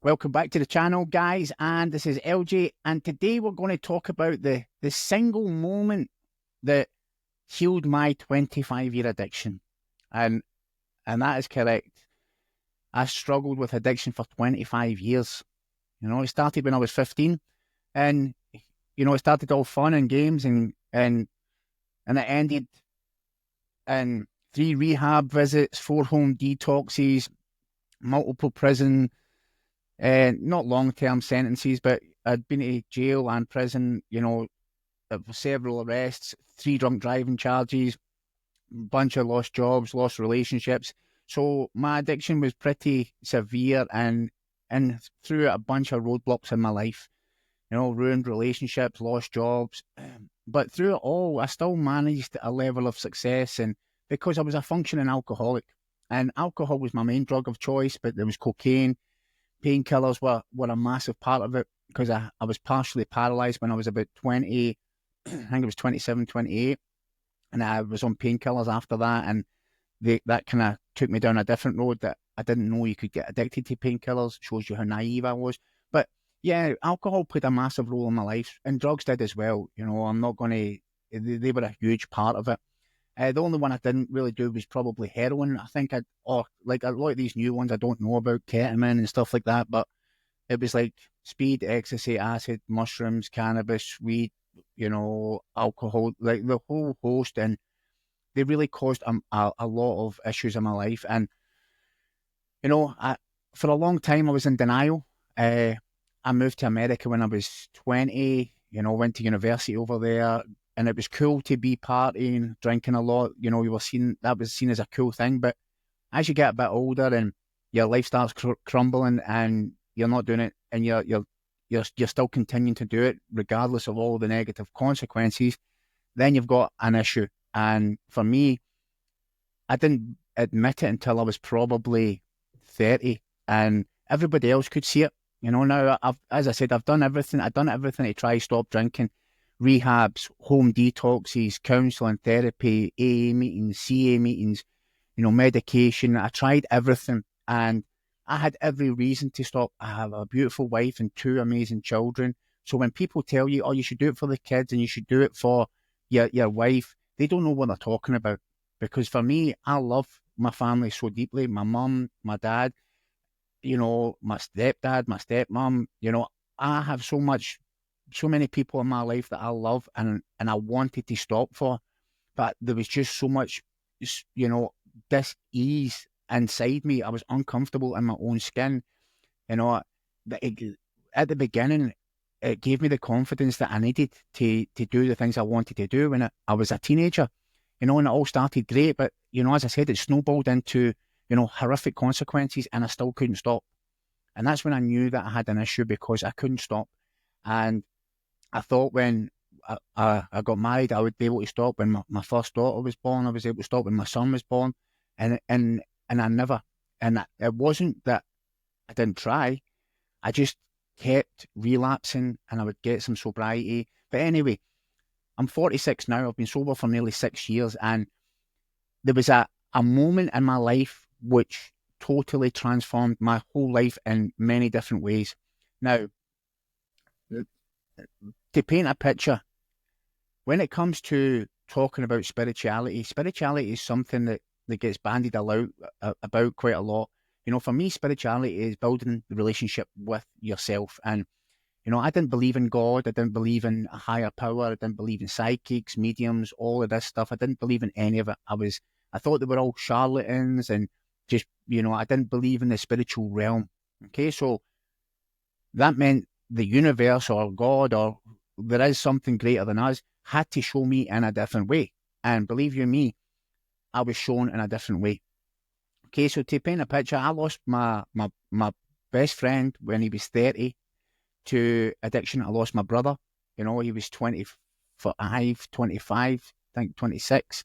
Welcome back to the channel, guys, and this is LJ, and today we're going to talk about the single moment that healed my 25-year addiction. And that is correct. I struggled with addiction for 25 years. It started when I was 15, and it started all fun and games, and it ended in 3 rehab visits, 4 home detoxes, multiple prison, not long-term sentences, but I'd been to jail and prison, several arrests, 3 drunk driving charges, bunch of lost jobs, lost relationships. So my addiction was pretty severe and threw a bunch of roadblocks in my life. Ruined relationships, lost jobs. But through it all, I still managed a level of success, and because I was a functioning alcoholic. And alcohol was my main drug of choice, but there was cocaine. Painkillers were a massive part of it because I was partially paralyzed when I was about 20, I think it was 27, 28, and I was on painkillers after that, and that kind of took me down a different road that I didn't know you could get addicted to painkillers. Shows you how naive I was. But yeah, alcohol played a massive role in my life, and drugs did as well. I'm not going to, they were a huge part of it. The only one I didn't really do was probably heroin. I think like a lot of these new ones I don't know about, ketamine and stuff like that, but it was like speed, ecstasy, acid, mushrooms, cannabis, weed, alcohol, like the whole host, and they really caused a lot of issues in my life. And for a long time I was in denial. I moved to America when I was 20. Went to university over there, and it was cool to be partying, drinking a lot. That was seen as a cool thing. But as you get a bit older and your life starts crumbling, and you're not doing it, and you're still continuing to do it regardless of all the negative consequences, then you've got an issue. And for me, I didn't admit it until I was probably 30, and everybody else could see it. Now as I said, I've done everything. I've done everything to try stop drinking. Rehabs, home detoxes, counselling, therapy, AA meetings, CA meetings, medication. I tried everything, and I had every reason to stop. I have a beautiful wife and 2 amazing children. So when people tell you, oh, you should do it for the kids and you should do it for your wife, they don't know what they're talking about. Because for me, I love my family so deeply. My mum, my dad, my stepdad, my stepmom. I have so many people in my life that I love and I wanted to stop for, but there was just so much, dis-ease inside me. I was uncomfortable in my own skin. That at the beginning, it gave me the confidence that I needed to do the things I wanted to do when I was a teenager. And it all started great, but as I said, it snowballed into horrific consequences, and I still couldn't stop. And that's when I knew that I had an issue, because I couldn't stop. And I thought when I got married, I would be able to stop. When my first daughter was born, I was able to stop. When my son was born, and I never. And it wasn't that I didn't try. I just kept relapsing, and I would get some sobriety. But anyway, I'm 46 now. I've been sober for nearly 6 years, and there was a moment in my life which totally transformed my whole life in many different ways. Now, to paint a picture, when it comes to talking about spirituality is something that gets bandied about quite a lot. For me, spirituality is building the relationship with yourself. And, I didn't believe in God. I didn't believe in a higher power. I didn't believe in psychics, mediums, all of this stuff. I didn't believe in any of it. I thought they were all charlatans, and just, I didn't believe in the spiritual realm. Okay, so that meant the universe or God, or there is something greater than us, had to show me in a different way. And believe you me, I was shown in a different way. Okay, so to paint a picture, I lost my best friend when he was 30 to addiction. I lost my brother. He was 25, 25, I think 26,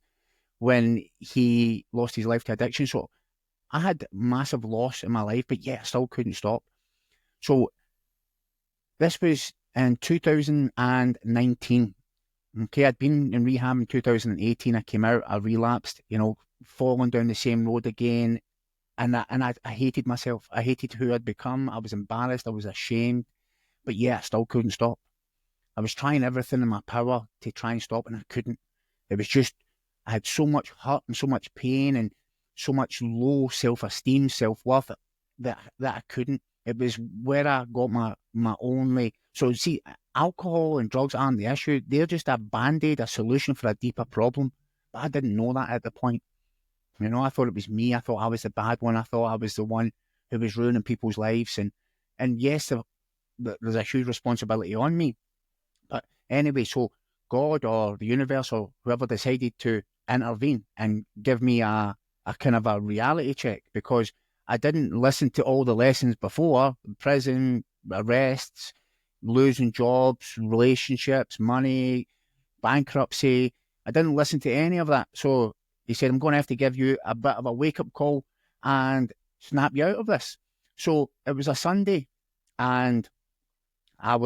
when he lost his life to addiction. So I had massive loss in my life, but yeah, I still couldn't stop. So this was in 2019. Okay, I'd been in rehab in 2018. I came out, I relapsed, falling down the same road again. I hated myself. I hated who I'd become. I was embarrassed. I was ashamed. But yeah, I still couldn't stop. I was trying everything in my power to try and stop, and I couldn't. It was just, I had so much hurt and so much pain and so much low self-esteem, self-worth that I couldn't. It was where I got my only. So see, alcohol and drugs aren't the issue. They're just a band-aid, a solution for a deeper problem. But I didn't know that at the point. I thought it was me. I thought I was the bad one. I thought I was the one who was ruining people's lives. And yes, there's a huge responsibility on me. But anyway, so God or the universe or whoever decided to intervene and give me a kind of a reality check, because I didn't listen to all the lessons before: prison, arrests, losing jobs, relationships, money, bankruptcy. I didn't listen to any of that. So he said, I'm going to have to give you a bit of a wake-up call and snap you out of this. So it was a Sunday, and we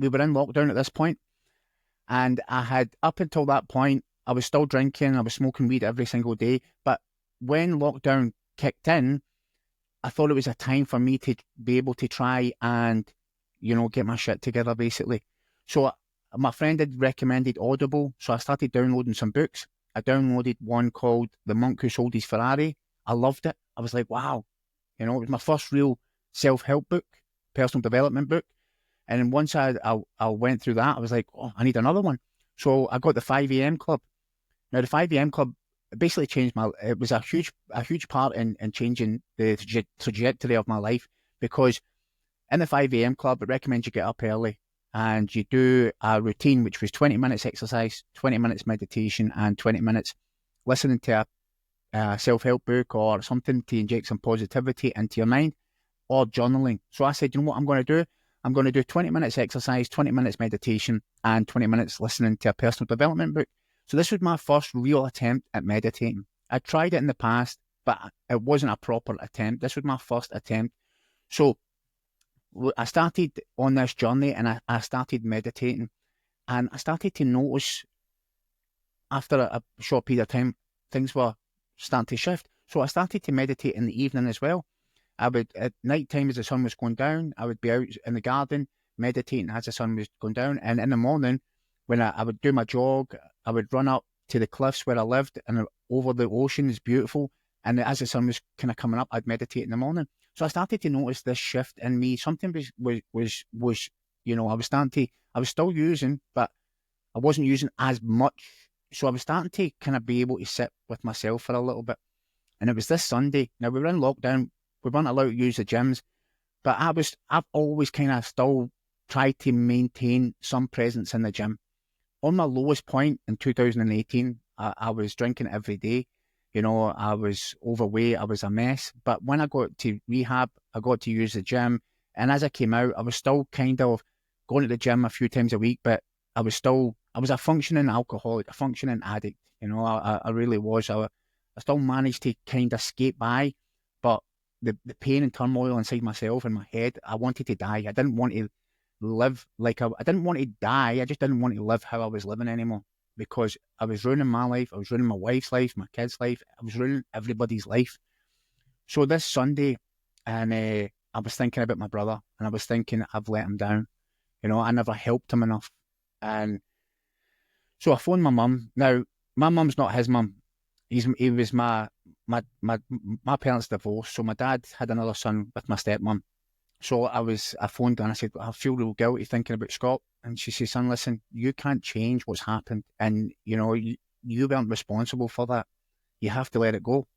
were in lockdown at this point, and I had, up until that point, I was still drinking, I was smoking weed every single day. But when lockdown kicked in, I thought it was a time for me to be able to try and, get my shit together, basically. So my friend had recommended Audible, so I started downloading some books. I downloaded one called The Monk Who Sold His Ferrari. I loved it. I was like, wow. It was my first real self-help book, personal development book. And then once I went through that, I was like, oh, I need another one. So I got the 5 a.m. Club. Now, the 5 a.m. Club basically changed it was a huge part in changing the trajectory of my life, because in the 5 a.m. Club, it recommends you get up early and you do a routine, which was 20 minutes exercise, 20 minutes meditation, and 20 minutes listening to a self-help book or something to inject some positivity into your mind, or journaling. So I said, you know what I'm going to do? I'm going to do 20 minutes exercise, 20 minutes meditation, and 20 minutes listening to a personal development book. So this was my first real attempt at meditating. I tried it in the past, but it wasn't a proper attempt. This was my first attempt. So I started on this journey, and I started meditating, and I started to notice after a short period of time, things were starting to shift. So I started to meditate in the evening as well. I would, at night time, as the sun was going down, I would be out in the garden meditating as the sun was going down. And in the morning, when I would do my jog, I would run up to the cliffs where I lived, and over the ocean is beautiful. And as the sun was kind of coming up, I'd meditate in the morning. So I started to notice this shift in me. Something was I was still using, but I wasn't using as much. So I was starting to kind of be able to sit with myself for a little bit. And it was this Sunday. Now, we were in lockdown. We weren't allowed to use the gyms, but I've always kind of still tried to maintain some presence in the gym. On my lowest point in 2018, I was drinking every day. I was overweight. I was a mess. But when I got to rehab, I got to use the gym. And as I came out, I was still kind of going to the gym a few times a week, but I was a functioning alcoholic, a functioning addict. I really was. I still managed to kind of skate by, but the pain and turmoil inside myself and my head, I wanted to die. I didn't want to live I didn't want to die. I just didn't want to live how I was living anymore, because I was ruining my life. I was ruining my wife's life, my kids' life. I was ruining everybody's life. So this Sunday, and I was thinking about my brother, and I was thinking I've let him down. I never helped him enough. And so I phoned my mum. Now, my mum's not his mum. He was my parents divorced, so my dad had another son with my stepmom. So I phoned her and I said, I feel real guilty thinking about Scott. And she said, son, listen, you can't change what's happened. And, you weren't responsible for that. You have to let it go.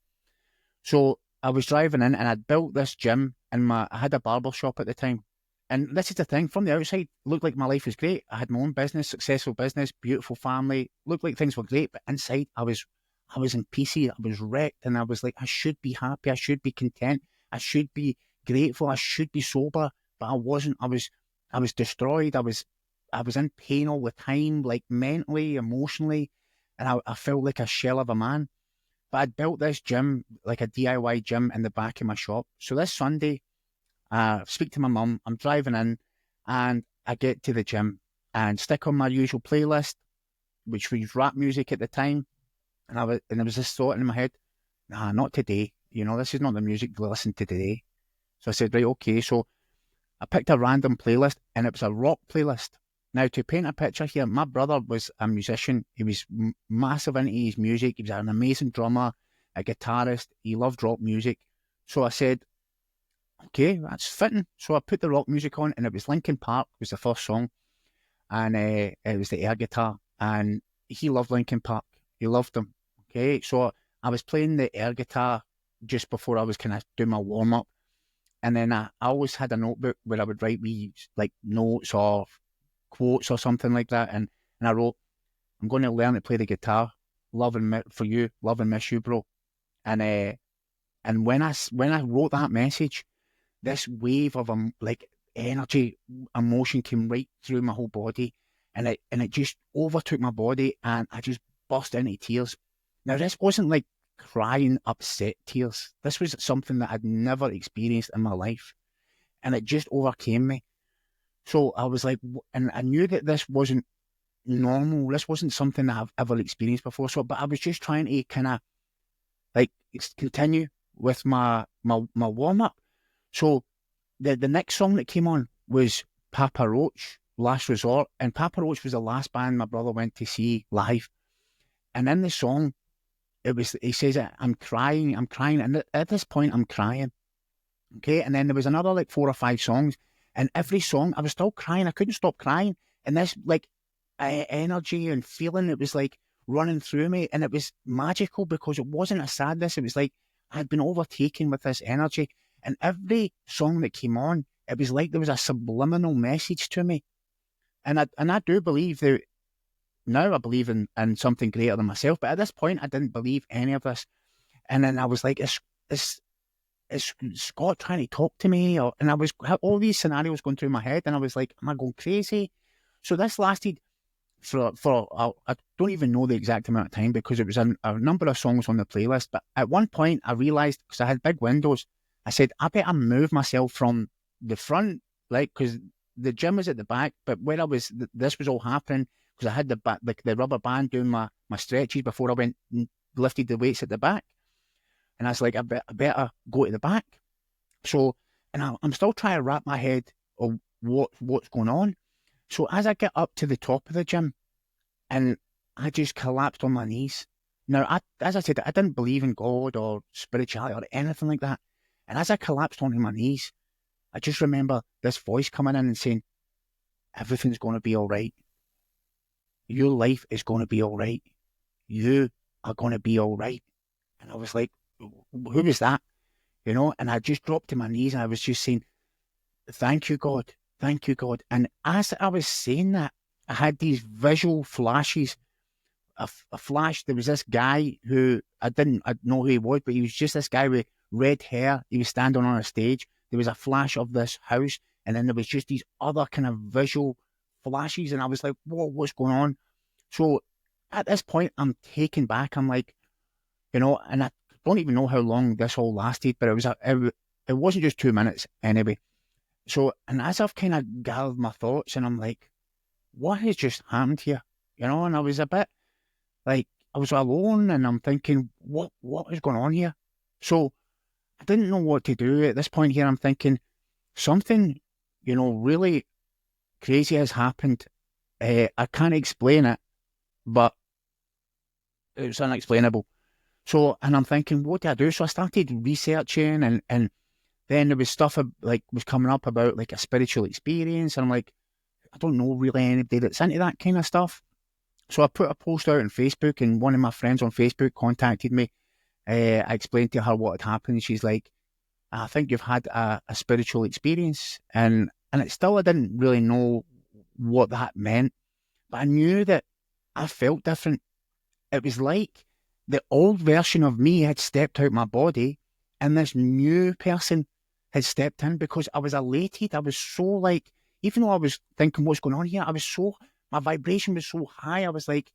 So I was driving in, and I'd built this gym, and I had a barber shop at the time. And this is the thing, from the outside, looked like my life was great. I had my own business, successful business, beautiful family, looked like things were great. But inside, I was in pieces. I was wrecked, and I was like, I should be happy. I should be content. I should be grateful. I should be sober, but I wasn't. I was destroyed. I was in pain all the time, like mentally, emotionally, and I felt like a shell of a man. But I'd built this gym, like a DIY gym, in the back of my shop. So this Sunday, I speak to my mum. I'm driving in, and I get to the gym and stick on my usual playlist, which was rap music at the time. And there was this thought in my head, nah, not today. this is not the music we listen to today. So I said, right, okay. So I picked a random playlist, and it was a rock playlist. Now, to paint a picture here, my brother was a musician. He was massive into his music. He was an amazing drummer, a guitarist. He loved rock music. So I said, okay, that's fitting. So I put the rock music on, and it was Linkin Park was the first song, and it was the air guitar. And he loved Linkin Park. He loved them. Okay, so I was playing the air guitar just before I was kind of doing my warm up. And then I always had a notebook where I would write me like notes or quotes or something like that. And I wrote, I'm going to learn to play the guitar. Love and for you, love and miss you, bro. And when I wrote that message, this wave of like energy, emotion came right through my whole body, and it just overtook my body, and I just burst into tears. Now this wasn't like crying upset tears. This was something that I'd never experienced in my life, and it just overcame me. So I was like, and I knew that this wasn't normal. This wasn't something that I've ever experienced before. So, but I was just trying to kind of like continue with my warm up. So the next song that came on was Papa Roach, Last Resort, and Papa Roach was the last band my brother went to see live. And in the song, he says, I'm crying, and at this point I'm crying. Okay, and then there was another like 4 or 5 songs, and every song I was still crying. I couldn't stop crying, and this like energy and feeling, it was like running through me, and it was magical because it wasn't a sadness. It was like I had been overtaken with this energy, and every song that came on, it was like there was a subliminal message to me, and I do believe that now I believe in something greater than myself, but at this point I didn't believe any of this, and then I was like, is Scott trying to talk to me? And I was all these scenarios going through my head, and I was like, am I going crazy? So this lasted for I don't even know the exact amount of time because it was a number of songs on the playlist. But at one point, I realised, because I had big windows, I said, I better move myself from the front, like, because the gym was at the back, but where I was, this was all happening because I had the rubber band doing my stretches before I went and lifted the weights at the back. And I was like, I better go to the back. So, and I'm still trying to wrap my head of what's going on. So as I get up to the top of the gym, and I just collapsed on my knees. Now, as I said, I didn't believe in God or spirituality or anything like that. And as I collapsed onto my knees, I just remember this voice coming in and saying, everything's going to be all right. Your life is going to be all right. You are going to be all right. And I was like, who is that? And I just dropped to my knees, and I was just saying, thank you, God. Thank you, God. And as I was saying that, I had these visual flashes. A flash, there was this guy who I didn't know who he was, but he was just this guy with red hair. He was standing on a stage. There was a flash of this house, and then there was just these other kind of visual flashes, and I was like, whoa, what's going on? So at this point, I'm taken back. I'm like, and I don't even know how long this all lasted, but it wasn't just 2 minutes anyway. So, and as I've kind of gathered my thoughts, and I'm like, what has just happened here? And I was a bit like, I was alone, and I'm thinking, what is going on here? So I didn't know what to do at this point here. I'm thinking something, really crazy has happened. I can't explain it, but it's unexplainable. So, and I'm thinking, what do I do? So I started researching, and then there was stuff like was coming up about like a spiritual experience, and I'm like, I don't know really anybody that's into that kind of stuff. So I put a post out on Facebook, and one of my friends on Facebook contacted me. I explained to her what had happened. She's like, I think you've had a spiritual experience, and it still, I didn't really know what that meant, but I knew that I felt different. It was like the old version of me had stepped out my body, and this new person had stepped in, because I was elated. I was so like, even though I was thinking what's going on here, my vibration was so high. I was like,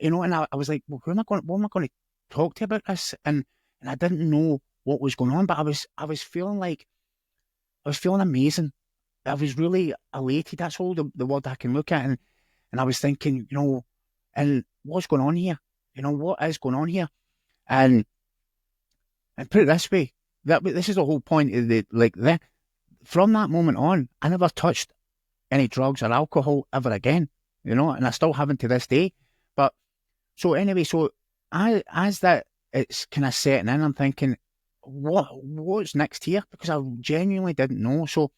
and I was like, well, what am I going to talk to about this? And I didn't know what was going on, but I was feeling like, I was feeling amazing. I was really elated. That's all the word I can look at. And I was thinking, and what's going on here? What is going on here? And And put it this way, this is the whole point of from that moment on, I never touched any drugs or alcohol ever again, and I still haven't to this day. But so anyway, as that it's kind of setting in, I'm thinking, what's next here? Because I genuinely didn't know. So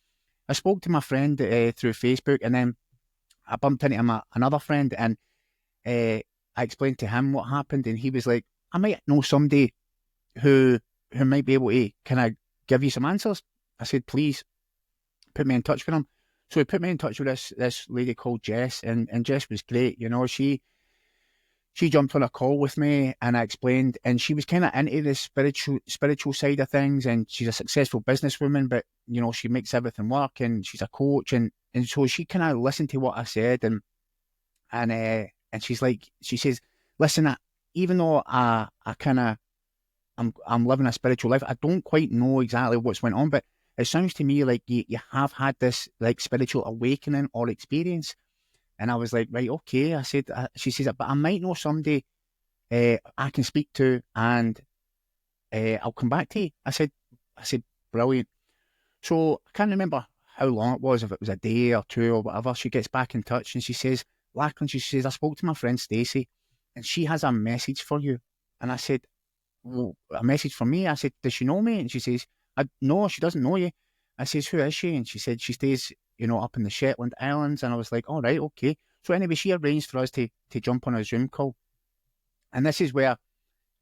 I spoke to my friend through Facebook, and then I bumped into another friend, and I explained to him what happened, and he was like, I might know somebody who might be able to kind of give you some answers. I said, please put me in touch with him. So he put me in touch with this lady called Jess, and Jess was great. She jumped on a call with me, and I explained, and she was kind of into the spiritual side of things, and she's a successful businesswoman, but she makes everything work, and she's a coach, and so she kind of listened to what I said, and she's like, she says, listen, even though I'm living a spiritual life, I don't quite know exactly what's went on, but it sounds to me like you have had this like spiritual awakening or experience. And I was like, right, okay. I said, she says, but I might know somebody I can speak to, and I'll come back to you. I said, brilliant. So I can't remember how long it was, if it was a day or two or whatever. She gets back in touch, and she says, Lachlan, she says, I spoke to my friend Stacey, and she has a message for you. And I said, well, a message for me? I said, does she know me? And she says, no, she doesn't know you. I says, who is she? And she said, she stays, up in the Shetland Islands. And I was like, all right, okay. So anyway, she arranged for us to jump on a Zoom call. And this is where,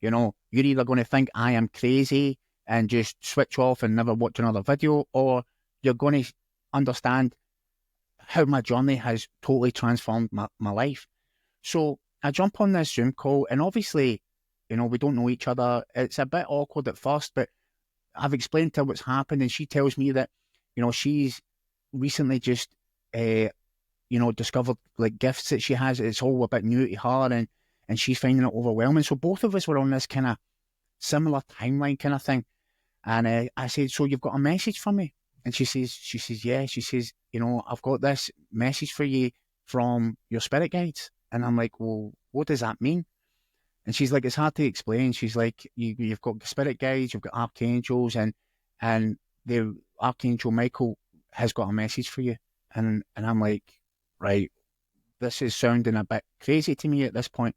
you're either going to think I am crazy and just switch off and never watch another video, or you're going to understand how my journey has totally transformed my life. So I jump on this Zoom call, and obviously, we don't know each other. It's a bit awkward at first, but I've explained to her what's happened, and she tells me that, she's recently just, discovered like gifts that she has. It's all a bit new to her, and she's finding it overwhelming. So both of us were on this kind of similar timeline kind of thing. And I said, so you've got a message for me? And she says, yeah. She says, I've got this message for you from your spirit guides. And I'm like, well, what does that mean? And she's like, it's hard to explain. She's like, you've got spirit guides, you've got archangels, and the Archangel Michael has got a message for you. And I'm like, right, this is sounding a bit crazy to me at this point.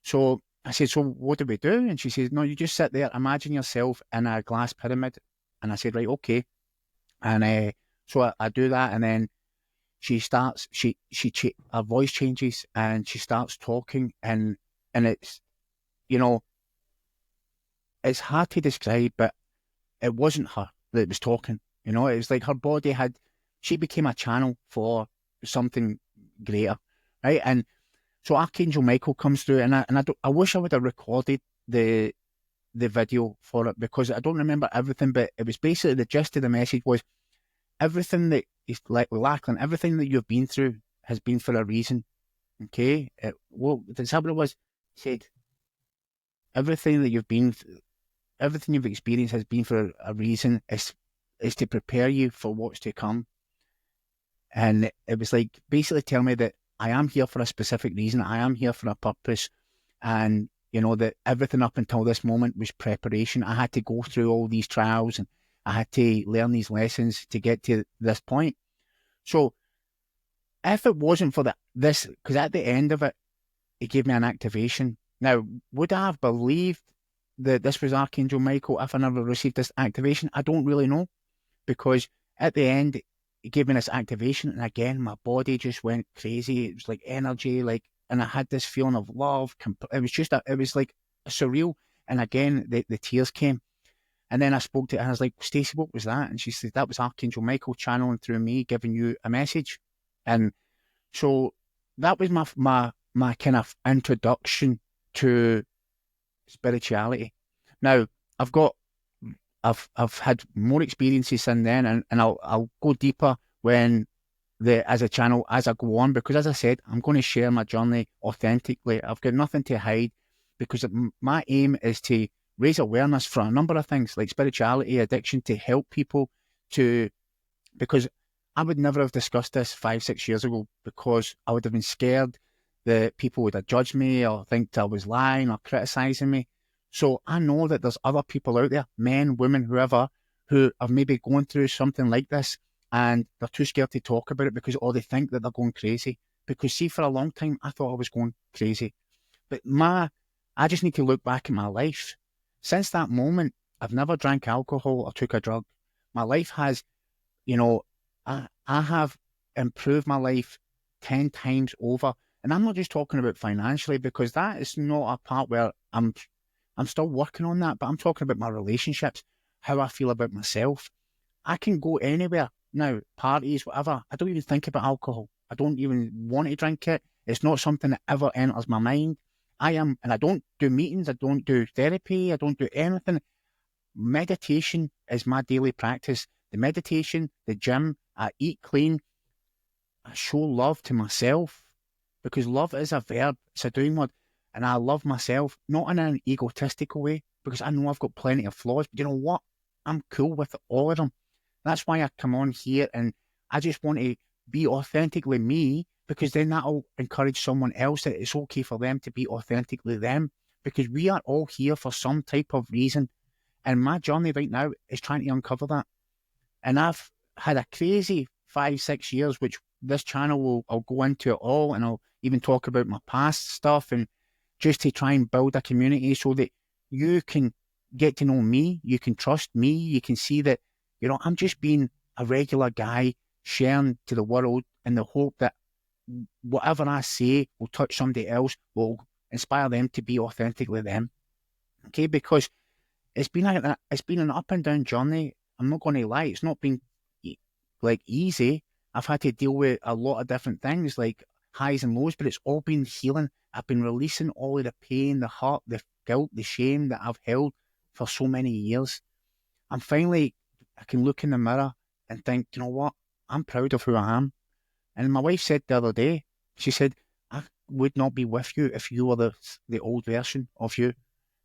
So I said, so what do we do? And she says, no, you just sit there, imagine yourself in a glass pyramid. And I said, right, okay. And so I do that, and then she starts, her voice changes, and she starts talking, and it's, it's hard to describe, but it wasn't her that was talking. It was like her body she became a channel for something greater, right? And so Archangel Michael comes through, and I wish I would have recorded the video for it, because I don't remember everything, but it was basically the gist of the message was, everything that is like Lachlan, everything that you've been through has been for a reason. Okay, that's what it was. It said, everything that everything you've experienced has been for a reason. Is to prepare you for what's to come. And it was like basically telling me that I am here for a specific reason. I am here for a purpose. And, that everything up until this moment was preparation. I had to go through all these trials, and I had to learn these lessons to get to this point. So if it wasn't for this, because at the end of it, it gave me an activation. Now, would I have believed that this was Archangel Michael if I never received this activation? I don't really know, because at the end, it gave me this activation, and again, my body just went crazy. It was like energy, and I had this feeling of love. It was like surreal. And again, the tears came. And then I spoke to her, and I was like, Stacey, what was that? And she said, that was Archangel Michael channeling through me, giving you a message. And so that was my kind of introduction to spirituality. Now, I've had more experiences since then, and I'll go deeper as I go on, because as I said, I'm going to share my journey authentically. I've got nothing to hide, because my aim is to raise awareness for a number of things like spirituality, addiction, to help people because I would never have discussed this 5-6 years ago, because I would have been scared that people would have judged me or think I was lying or criticising me. So I know that there's other people out there, men, women, whoever, who are maybe going through something like this and they're too scared to talk about it because, or they think that they're going crazy. Because see, for a long time, I thought I was going crazy. But I just need to look back at my life. Since that moment, I've never drank alcohol or took a drug. My life has, you know, I have improved my life 10 times over. And I'm not just talking about financially because that is not a part where I'm still working on that, but I'm talking about my relationships, how I feel about myself. I can go anywhere now, parties, whatever. I don't even think about alcohol. I don't even want to drink it. It's not something that ever enters my mind. And I don't do meetings. I don't do therapy. I don't do anything. Meditation is my daily practice. The meditation, the gym, I eat clean. I show love to myself because love is a verb. It's a doing word. And I love myself, not in an egotistical way, because I know I've got plenty of flaws. But you know what? I'm cool with all of them. That's why I come on here and I just want to be authentically me, because then that'll encourage someone else that it's okay for them to be authentically them, because we are all here for some type of reason. And my journey right now is trying to uncover that. And I've had a crazy 5, 6 years, which this channel I'll go into it all, and I'll even talk about my past stuff, and just to try and build a community so that you can get to know me, you can trust me, you can see that, I'm just being a regular guy sharing to the world in the hope that whatever I say will touch somebody else, will inspire them to be authentically them. Okay, because it's been an up and down journey. I'm not going to lie. It's not been like easy. I've had to deal with a lot of different things, like highs and lows, but it's all been healing. I've been releasing all of the pain, the hurt, the guilt, the shame that I've held for so many years. I can look in the mirror and think, you know what? I'm proud of who I am. And my wife said the other day, she said, I would not be with you if you were the old version of you,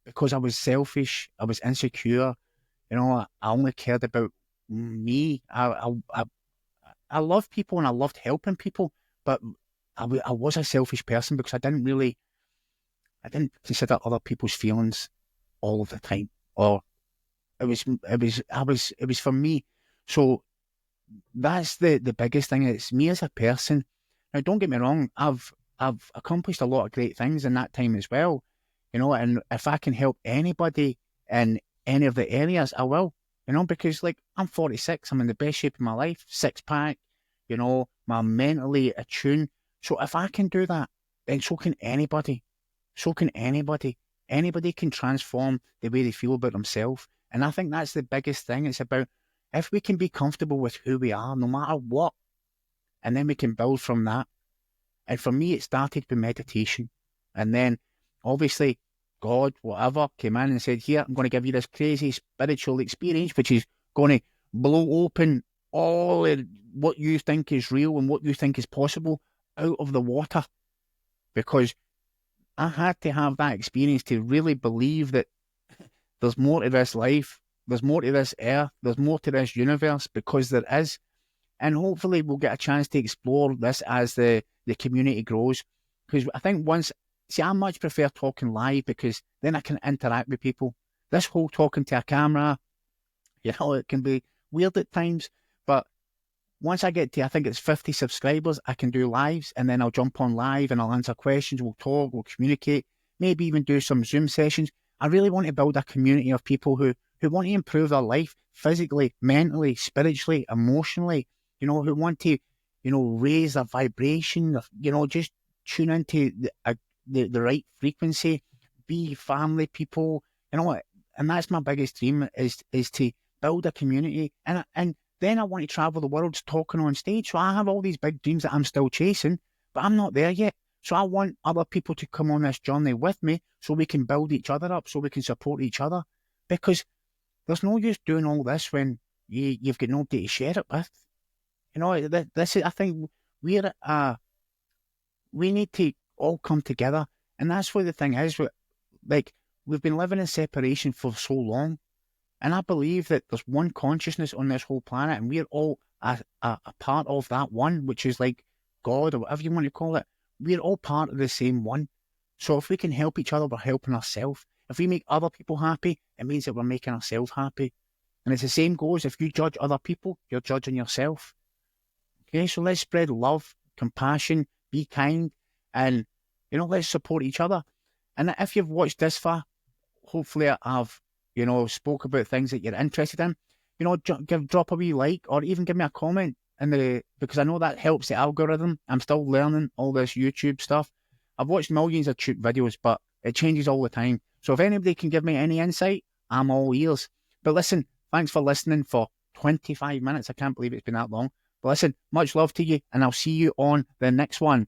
because I was selfish, I was insecure, I only cared about me. I love people and I loved helping people, but I was a selfish person because I didn't consider other people's feelings all of the time, or it was for me. So that's the biggest thing. It's me as a person. Now, don't get me wrong. I've accomplished a lot of great things in that time as well, and if I can help anybody in any of the areas, I will, because like I'm 46, I'm in the best shape of my life, six pack, I'm mentally attuned. So if I can do that, then so can anybody. So can anybody. Anybody can transform the way they feel about themselves. And I think that's the biggest thing. It's about if we can be comfortable with who we are, no matter what, and then we can build from that. And for me, it started with meditation. And then, obviously, God, whatever, came in and said, here, I'm going to give you this crazy spiritual experience, which is going to blow open all of what you think is real and what you think is possible out of the water. Because I had to have that experience to really believe that there's more to this life, there's more to this earth, there's more to this universe, because there is. And hopefully we'll get a chance to explore this as the community grows. Because I think I much prefer talking live, because then I can interact with people. This whole talking to a camera, it can be weird at times, but once I get to, I think it's 50 subscribers, I can do lives, and then I'll jump on live and I'll answer questions, we'll talk, we'll communicate, maybe even do some Zoom sessions. I really want to build a community of people who want to improve their life physically, mentally, spiritually, emotionally, who want to, raise their vibration, just tune into the right frequency, be family people, and that's my biggest dream is to build a community, and then I want to travel the world talking on stage. So I have all these big dreams that I'm still chasing, but I'm not there yet. So I want other people to come on this journey with me so we can build each other up, so we can support each other. Because there's no use doing all this when you've got nobody to share it with. This is, I think we need to all come together. And that's what the thing is. Like, we've been living in separation for so long. And I believe that there's one consciousness on this whole planet, and we're all a part of that one, which is like God or whatever you want to call it. We're all part of the same one. So if we can help each other, we're helping ourselves. If we make other people happy, it means that we're making ourselves happy. And it's the same goes, if you judge other people, you're judging yourself. Okay, so let's spread love, compassion, be kind, and, let's support each other. And if you've watched this far, hopefully I've, spoke about things that you're interested in. Drop a wee like, or even give me a comment because I know that helps the algorithm. I'm still learning all this YouTube stuff. I've watched millions of YouTube videos, but it changes all the time. So if anybody can give me any insight, I'm all ears. But listen, thanks for listening for 25 minutes. I can't believe it's been that long. But listen, much love to you, and I'll see you on the next one.